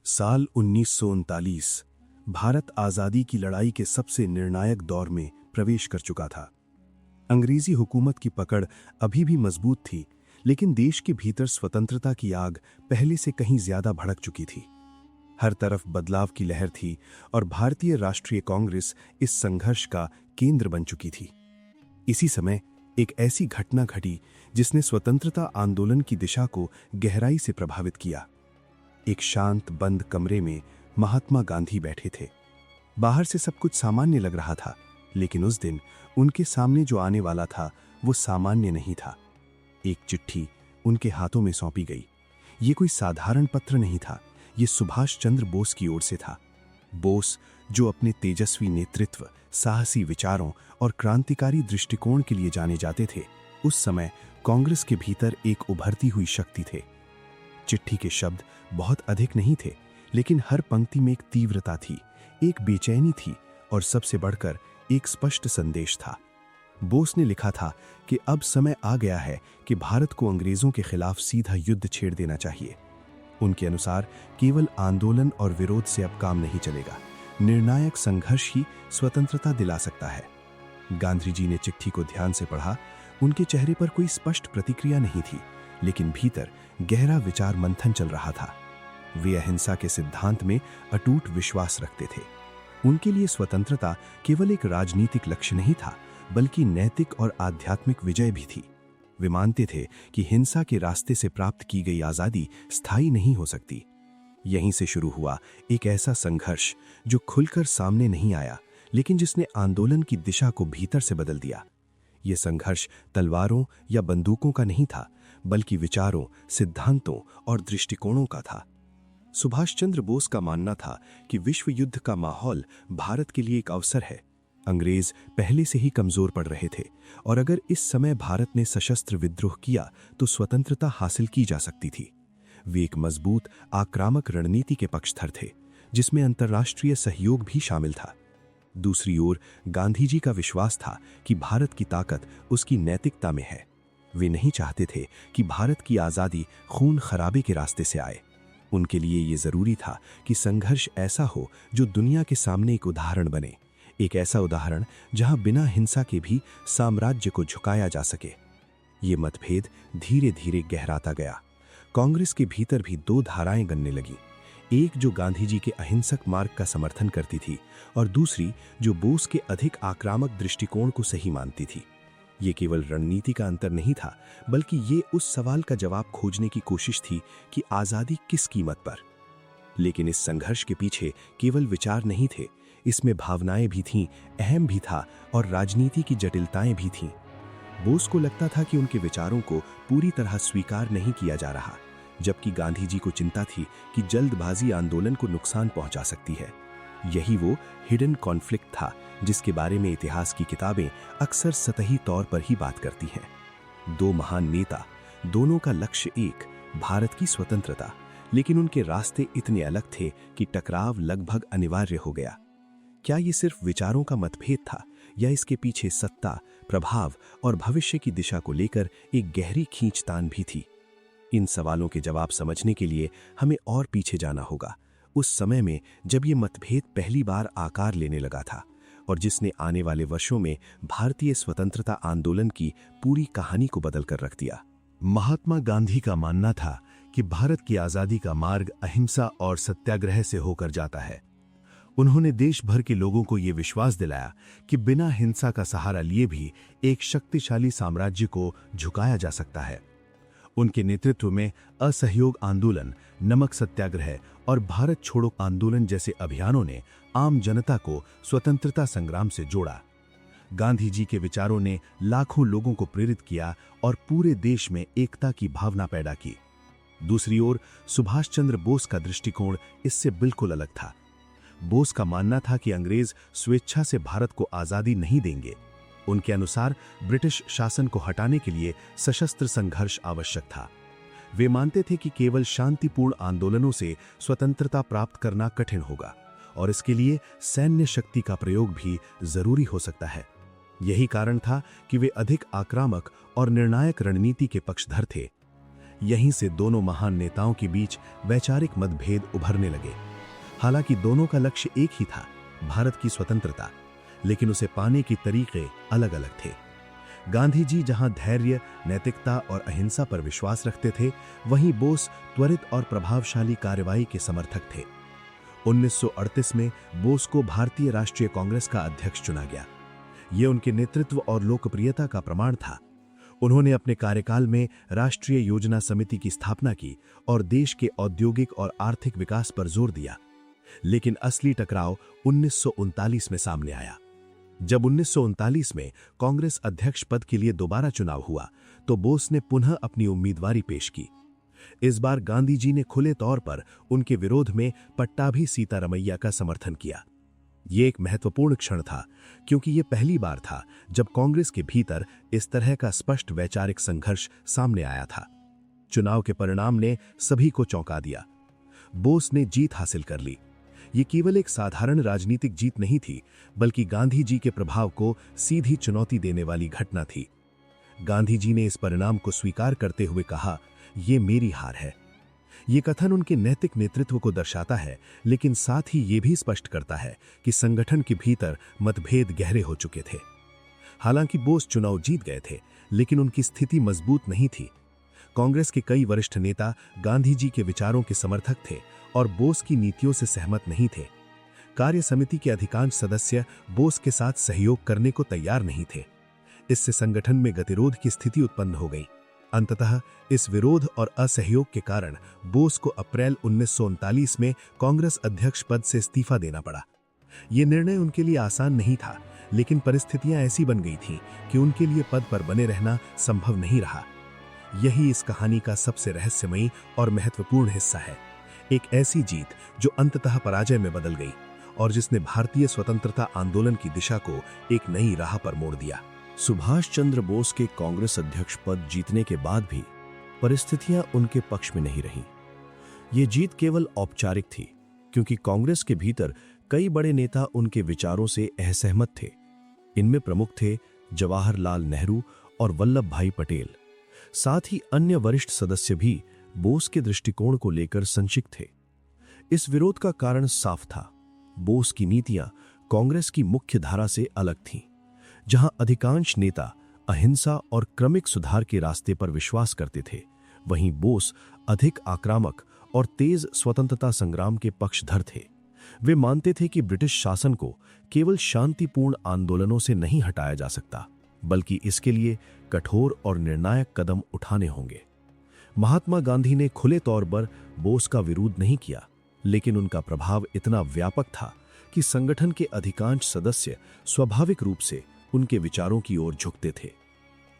साल 1939 भारत आज़ादी की लड़ाई के सबसे निर्णायक दौर में प्रवेश कर चुका था। अंग्रेजी हुकूमत की पकड़ अभी भी मजबूत थी, लेकिन देश के भीतर स्वतंत्रता की आग पहले से कहीं ज्यादा भड़क चुकी थी। हर तरफ बदलाव की लहर थी और भारतीय राष्ट्रीय कांग्रेस इस संघर्ष का केंद्र बन चुकी थी। इसी समय एक ऐसी घटना घटी जिसने स्वतंत्रता आंदोलन की दिशा को गहराई से प्रभावित किया। एक शांत बंद कमरे में महात्मा गांधी बैठे थे। बाहर से सब कुछ सामान्य लग रहा था, लेकिन उस दिन उनके सामने जो आने वाला था वो सामान्य नहीं था। एक चिट्ठी उनके हाथों में सौंपी गई। ये कोई साधारण पत्र नहीं था, ये सुभाष चंद्र बोस की ओर से था। बोस, जो अपने तेजस्वी नेतृत्व, साहसी विचारों और क्रांतिकारी दृष्टिकोण के लिए जाने जाते थे, उस समय कांग्रेस के भीतर एक उभरती हुई शक्ति थे। चिट्ठी के शब्द बहुत अधिक नहीं थे, लेकिन हर पंक्ति में एक तीव्रता थी, एक बेचैनी थी और सबसे बढ़कर एक स्पष्ट संदेश था। बोस ने लिखा था कि अब समय आ गया है कि भारत को अंग्रेजों के खिलाफ सीधा युद्ध छेड़ देना चाहिए। उनके अनुसार केवल आंदोलन और विरोध से अब काम नहीं चलेगा, निर्णायक संघर्ष ही स्वतंत्रता दिला सकता है। गांधी जी ने चिट्ठी को ध्यान से पढ़ा। उनके चेहरे पर कोई स्पष्ट प्रतिक्रिया नहीं थी, लेकिन भीतर गहरा विचार मंथन चल रहा था। वे अहिंसा के सिद्धांत में अटूट विश्वास रखते थे। उनके लिए स्वतंत्रता केवल एक राजनीतिक लक्ष्य नहीं था, बल्कि नैतिक और आध्यात्मिक विजय भी थी। वे मानते थे कि हिंसा के रास्ते से प्राप्त की गई आजादी स्थायी नहीं हो सकती। यहीं से शुरू हुआ एक ऐसा संघर्ष जो खुलकर सामने नहीं आया, लेकिन जिसने आंदोलन की दिशा को भीतर से बदल दिया। यह संघर्ष तलवारों या बंदूकों का नहीं था, बल्कि विचारों, सिद्धांतों और दृष्टिकोणों का था। सुभाष चंद्र बोस का मानना था कि विश्व युद्ध का माहौल भारत के लिए एक अवसर है। अंग्रेज पहले से ही कमजोर पड़ रहे थे और अगर इस समय भारत ने सशस्त्र विद्रोह किया तो स्वतंत्रता हासिल की जा सकती थी। वे एक मजबूत, आक्रामक रणनीति के पक्षधर थे, जिसमें अंतर्राष्ट्रीय सहयोग भी शामिल था। दूसरी ओर गांधी जी का विश्वास था कि भारत की ताकत उसकी नैतिकता में है। वे नहीं चाहते थे कि भारत की आज़ादी खून खराबे के रास्ते से आए। उनके लिए ये जरूरी था कि संघर्ष ऐसा हो जो दुनिया के सामने एक उदाहरण बने, एक ऐसा उदाहरण जहां बिना हिंसा के भी साम्राज्य को झुकाया जा सके। ये मतभेद धीरे धीरे गहराता गया। कांग्रेस के भीतर भी दो धाराएं बनने लगी, एक जो गांधी जी के अहिंसक मार्ग का समर्थन करती थी और दूसरी जो बोस के अधिक आक्रामक दृष्टिकोण को सही मानती थी। ये केवल रणनीति का अंतर नहीं था, बल्कि ये उस सवाल का जवाब खोजने की कोशिश थी कि आजादी किस कीमत पर। लेकिन इस संघर्ष के पीछे केवल विचार नहीं थे, इसमें भावनाएं भी थीं, अहम भी था और राजनीति की जटिलताएं भी थीं। बोस को लगता था कि उनके विचारों को पूरी तरह स्वीकार नहीं किया जा रहा, जबकि गांधी जी को चिंता थी कि जल्दबाजी आंदोलन को नुकसान पहुंचा सकती है। यही वो हिडन कॉन्फ्लिक्ट था जिसके बारे में इतिहास की किताबें अक्सर सतही तौर पर ही बात करती हैं। दो महान नेता, दोनों का लक्ष्य एक, भारत की स्वतंत्रता, लेकिन उनके रास्ते इतने अलग थे कि टकराव लगभग अनिवार्य हो गया। क्या ये सिर्फ विचारों का मतभेद था या इसके पीछे सत्ता, प्रभाव और भविष्य की दिशा को लेकर एक गहरी खींचतान भी थी? इन सवालों के जवाब समझने के लिए हमें और पीछे जाना होगा, उस समय में जब ये मतभेद पहली बार आकार लेने लगा था और जिसने आने वाले वर्षों में भारतीय स्वतंत्रता आंदोलन की पूरी कहानी को बदल कर रख दिया। महात्मा गांधी का मानना था कि भारत की आजादी का मार्ग अहिंसा और सत्याग्रह से होकर जाता है। उन्होंने देश भर के लोगों को यह विश्वास दिलाया कि बिना हिंसा का सहारा लिए भी एक शक्तिशाली साम्राज्य को झुकाया जा सकता है। उनके नेतृत्व में असहयोग आंदोलन, नमक सत्याग्रह और भारत छोड़ो आंदोलन जैसे अभियानों ने आम जनता को स्वतंत्रता संग्राम से जोड़ा। गांधी जी के विचारों ने लाखों लोगों को प्रेरित किया और पूरे देश में एकता की भावना पैदा की। दूसरी ओर सुभाष चंद्र बोस का दृष्टिकोण इससे बिल्कुल अलग था। बोस का मानना था कि अंग्रेज स्वेच्छा से भारत को आजादी नहीं देंगे। उनके अनुसार ब्रिटिश शासन को हटाने के लिए सशस्त्र संघर्ष आवश्यक था। वे मानते थे कि केवल शांतिपूर्ण आंदोलनों से स्वतंत्रता प्राप्त करना कठिन होगा और इसके लिए सैन्य शक्ति का प्रयोग भी जरूरी हो सकता है। यही कारण था कि वे अधिक आक्रामक और निर्णायक रणनीति के पक्षधर थे। यहीं से दोनों महान नेताओं के बीच वैचारिक मतभेद उभरने लगे। हालांकि दोनों का लक्ष्य एक ही था, भारत की स्वतंत्रता, लेकिन उसे पाने के तरीके अलग अलग थे। गांधी जी जहां धैर्य, नैतिकता और अहिंसा पर विश्वास रखते थे, वहीं बोस त्वरित और प्रभावशाली कार्रवाई के समर्थक थे। 1938 में बोस को भारतीय राष्ट्रीय कांग्रेस का अध्यक्ष चुना गया। ये उनके नेतृत्व और लोकप्रियता का प्रमाण था। उन्होंने अपने कार्यकाल में राष्ट्रीय योजना समिति की स्थापना की और देश के औद्योगिक और आर्थिक विकास पर जोर दिया। लेकिन असली टकराव 1939 में सामने आया। जब 1939 में कांग्रेस अध्यक्ष पद के लिए दोबारा चुनाव हुआ, तो बोस ने पुनः अपनी उम्मीदवारी पेश की। इस बार गांधी जी ने खुले तौर पर उनके विरोध में पट्टाभी सीतारमैया का समर्थन किया। ये एक महत्वपूर्ण क्षण था, क्योंकि ये पहली बार था जब कांग्रेस के भीतर इस तरह का स्पष्ट वैचारिक संघर्ष सामने आया था। चुनाव के परिणाम ने सभी को चौंका दिया। बोस ने जीत हासिल कर ली। ये केवल एक साधारण राजनीतिक जीत नहीं थी, बल्कि गांधी जी के प्रभाव को सीधी चुनौती देने वाली घटना थी। गांधी जी ने इस परिणाम को स्वीकार करते हुए कहा, "ये मेरी हार है।" ये कथन उनके नैतिक नेतृत्व को दर्शाता है, लेकिन साथ ही ये भी स्पष्ट करता है कि संगठन के भीतर मतभेद गहरे हो चुके थे। हालांकि बोस चुनाव जीत गए थे, लेकिन उनकी स्थिति मजबूत नहीं थी। कांग्रेस के कई वरिष्ठ नेता गांधी जी के विचारों के समर्थक थे और बोस की नीतियों से सहमत नहीं थे। कार्य समिति के अधिकांश सदस्य बोस के साथ सहयोग करने को तैयार नहीं थे। इससे संगठन में गतिरोध की स्थिति उत्पन्न हो गई। अंततः इस विरोध और असहयोग के कारण बोस को अप्रैल 1939 में कांग्रेस अध्यक्ष पद से इस्तीफा देना पड़ा। यह निर्णय उनके लिए आसान नहीं था, लेकिन परिस्थितियां ऐसी बन गई थीं कि उनके लिए पद पर बने रहना संभव नहीं रहा। यही इस कहानी का सबसे रहस्यमयी और महत्वपूर्ण हिस्सा है। एक ऐसी जीत जो अंततः पराजय में बदल गई और जिसने भारतीय स्वतंत्रता आंदोलन की दिशा को एक नई राह पर मोड़ दिया। सुभाष चंद्र बोस के कांग्रेस अध्यक्ष पद जीतने के बाद भी परिस्थितियां उनके पक्ष में नहीं रहीं। ये जीत केवल औपचारिक थी, क्योंकि कांग्रेस के भीतर कई बड़े नेता उनके विचारों से असहमत थे। इनमें प्रमुख थे जवाहरलाल नेहरू और वल्लभ भाई पटेल। साथ ही अन्य वरिष्ठ सदस्य भी बोस के दृष्टिकोण को लेकर संक्षिप्त थे। इस विरोध का कारण साफ था। बोस की नीतियां कांग्रेस की मुख्य धारा से अलग थीं। जहां अधिकांश नेता अहिंसा और क्रमिक सुधार के रास्ते पर विश्वास करते थे, वहीं बोस अधिक आक्रामक और तेज स्वतंत्रता संग्राम के पक्षधर थे। वे मानते थे कि ब्रिटिश शासन को केवल शांतिपूर्ण आंदोलनों से नहीं हटाया जा सकता, बल्कि इसके लिए कठोर और निर्णायक कदम उठाने होंगे। महात्मा गांधी ने खुले तौर पर बोस का विरोध नहीं किया, लेकिन उनका प्रभाव इतना व्यापक था कि संगठन के अधिकांश सदस्य स्वाभाविक रूप से उनके विचारों की ओर झुकते थे।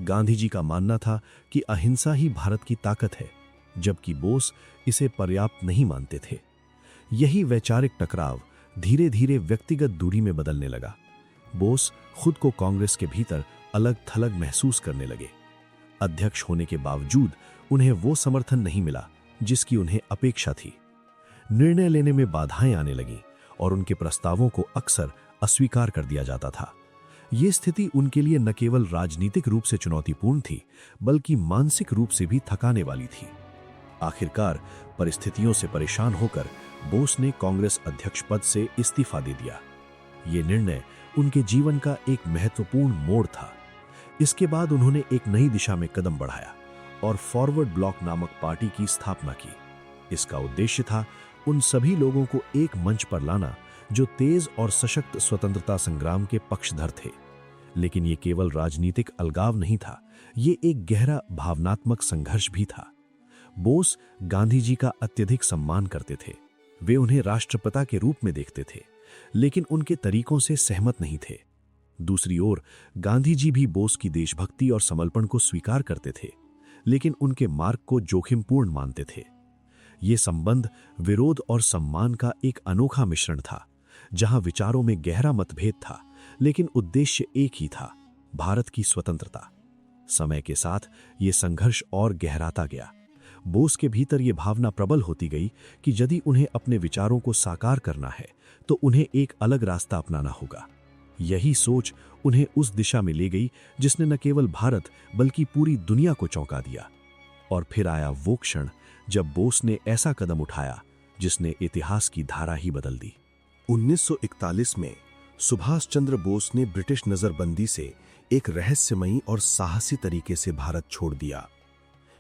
गांधी जी का मानना था कि अहिंसा ही भारत की ताकत है, जबकि बोस इसे पर्याप्त नहीं मानते थे। यही वैचारिक टकराव धीरे धीरे व्यक्तिगत दूरी में बदलने लगा। बोस खुद को कांग्रेस के भीतर अलग थलग महसूस करने लगे। अध्यक्ष होने के बावजूद उन्हें वो समर्थन नहीं मिला जिसकी उन्हें अपेक्षा थी। निर्णय लेने में बाधाएं आने लगीं और उनके प्रस्तावों को अक्सर अस्वीकार कर दिया जाता था। ये स्थिति उनके लिए न केवल राजनीतिक रूप से चुनौतीपूर्ण थी, बल्कि मानसिक रूप से भी थकाने वाली थी। आखिरकार परिस्थितियों से परेशान होकर बोस ने कांग्रेस अध्यक्ष पद से इस्तीफा दे दिया। ये निर्णय उनके जीवन का एक महत्वपूर्ण मोड़ था। इसके बाद उन्होंने एक नई दिशा में कदम बढ़ाया और फॉरवर्ड ब्लॉक नामक पार्टी की स्थापना की। इसका उद्देश्य था उन सभी लोगों को एक मंच पर लाना जो तेज और सशक्त स्वतंत्रता संग्राम के पक्षधर थे। लेकिन ये केवल राजनीतिक अलगाव नहीं था, ये एक गहरा भावनात्मक संघर्ष भी था। बोस गांधी जी का अत्यधिक सम्मान करते थे। वे उन्हें राष्ट्रपिता के रूप में देखते थे, लेकिन उनके तरीकों से सहमत नहीं थे। दूसरी ओर गांधी जी भी बोस की देशभक्ति और समर्पण को स्वीकार करते थे, लेकिन उनके मार्ग को जोखिमपूर्ण मानते थे। ये संबंध विरोध और सम्मान का एक अनोखा मिश्रण था, जहां विचारों में गहरा मतभेद था, लेकिन उद्देश्य एक ही था, भारत की स्वतंत्रता। समय के साथ ये संघर्ष और गहराता गया। बोस के भीतर ये भावना प्रबल होती गई कि यदि उन्हें अपने विचारों को साकार करना है तो उन्हें एक अलग रास्ता अपनाना होगा। यही सोच उन्हें उस दिशा में ले गई जिसने न केवल भारत बल्कि पूरी दुनिया को चौंका दिया। और फिर आया वो क्षण जब बोस ने ऐसा कदम उठाया जिसने इतिहास की धारा ही बदल दी। 1941 में सुभाष चंद्र बोस ने ब्रिटिश नजरबंदी से एक रहस्यमयी और साहसी तरीके से भारत छोड़ दिया।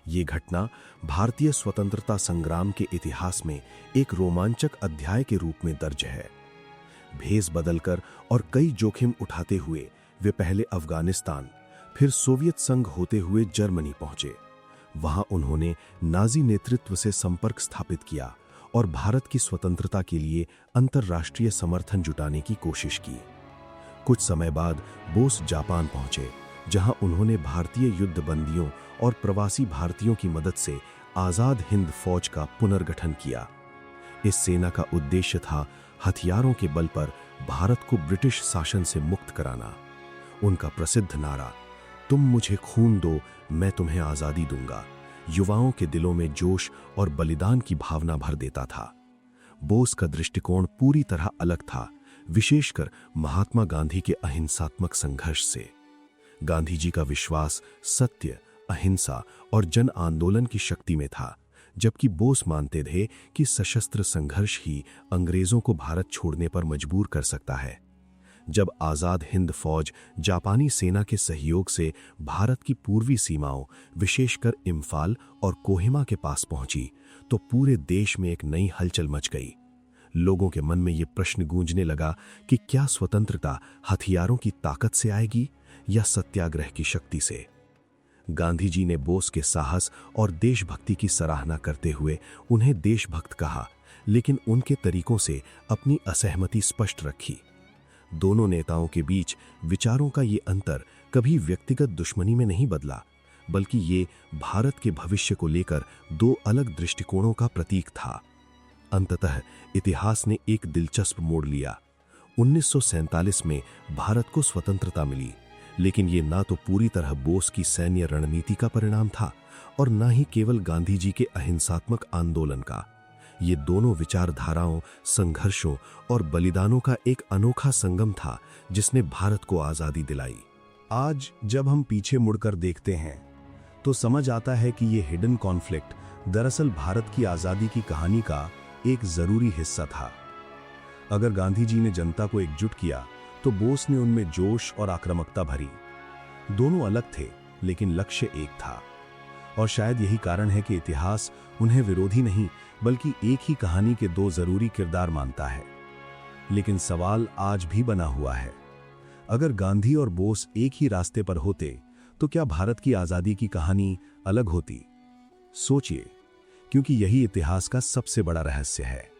ये घटना भारतीय स्वतंत्रता संग्राम के इतिहास में एक रोमांचक अध्याय के रूप में दर्ज है। भेष बदलकर और कई जोखिम उठाते हुए वे पहले अफगानिस्तान, फिर सोवियत संघ होते हुए जर्मनी पहुंचे। वहां उन्होंने नाजी नेतृत्व से संपर्क स्थापित किया और भारत की स्वतंत्रता के लिए अंतर्राष्ट्रीय समर्थन जुटाने की कोशिश की। कुछ समय बाद बोस जापान पहुंचे, जहां उन्होंने भारतीय युद्धबंदियों और प्रवासी भारतीयों की मदद से आजाद हिंद फौज का पुनर्गठन किया। इस सेना का उद्देश्य था हथियारों के बल पर भारत को ब्रिटिश शासन से मुक्त कराना। उनका प्रसिद्ध नारा, तुम मुझे खून दो, मैं तुम्हें आजादी दूंगा, युवाओं के दिलों में जोश और बलिदान की भावना भर देता था। बोस का दृष्टिकोण पूरी तरह अलग था, विशेषकर महात्मा गांधी के अहिंसात्मक संघर्ष से। गांधी जी का विश्वास सत्य, अहिंसा और जन आंदोलन की शक्ति में था, जबकि बोस मानते थे कि सशस्त्र संघर्ष ही अंग्रेजों को भारत छोड़ने पर मजबूर कर सकता है। जब आजाद हिंद फौज जापानी सेना के सहयोग से भारत की पूर्वी सीमाओं, विशेषकर इम्फाल और कोहिमा के पास पहुंची, तो पूरे देश में एक नई हलचल मच गई। लोगों के मन में ये प्रश्न गूंजने लगा कि क्या स्वतंत्रता हथियारों की ताकत से आएगी या सत्याग्रह की शक्ति से। गांधी जी ने बोस के साहस और देशभक्ति की सराहना करते हुए उन्हें देशभक्त कहा, लेकिन उनके तरीकों से अपनी असहमति स्पष्ट रखी। दोनों नेताओं के बीच विचारों का ये अंतर कभी व्यक्तिगत दुश्मनी में नहीं बदला, बल्कि ये भारत के भविष्य को लेकर दो अलग दृष्टिकोणों का प्रतीक था। अंततः इतिहास ने एक दिलचस्प मोड़ लिया। 1947 में भारत को स्वतंत्रता मिली, लेकिन ये ना तो पूरी तरह बोस की सैन्य रणनीति का परिणाम था और ना ही केवल गांधी जी के अहिंसात्मक आंदोलन का। ये दोनों विचारधाराओं, संघर्षों और बलिदानों का एक अनोखा संगम था जिसने भारत को आजादी दिलाई। आज जब हम पीछे मुड़कर देखते हैं तो समझ आता है कि ये हिडन कॉन्फ्लिक्ट दरअसल भारत की आजादी की कहानी का एक जरूरी हिस्सा था। अगर गांधी जी ने जनता को एकजुट किया तो बोस ने उनमें जोश और आक्रामकता भरी। दोनों अलग थे, लेकिन लक्ष्य एक था। और शायद यही कारण है कि इतिहास उन्हें विरोधी नहीं, बल्कि एक ही कहानी के दो जरूरी किरदार मानता है। लेकिन सवाल आज भी बना हुआ है, अगर गांधी और बोस एक ही रास्ते पर होते तो क्या भारत की आजादी की कहानी अलग होती? सोचिए, क्योंकि यही इतिहास का सबसे बड़ा रहस्य है।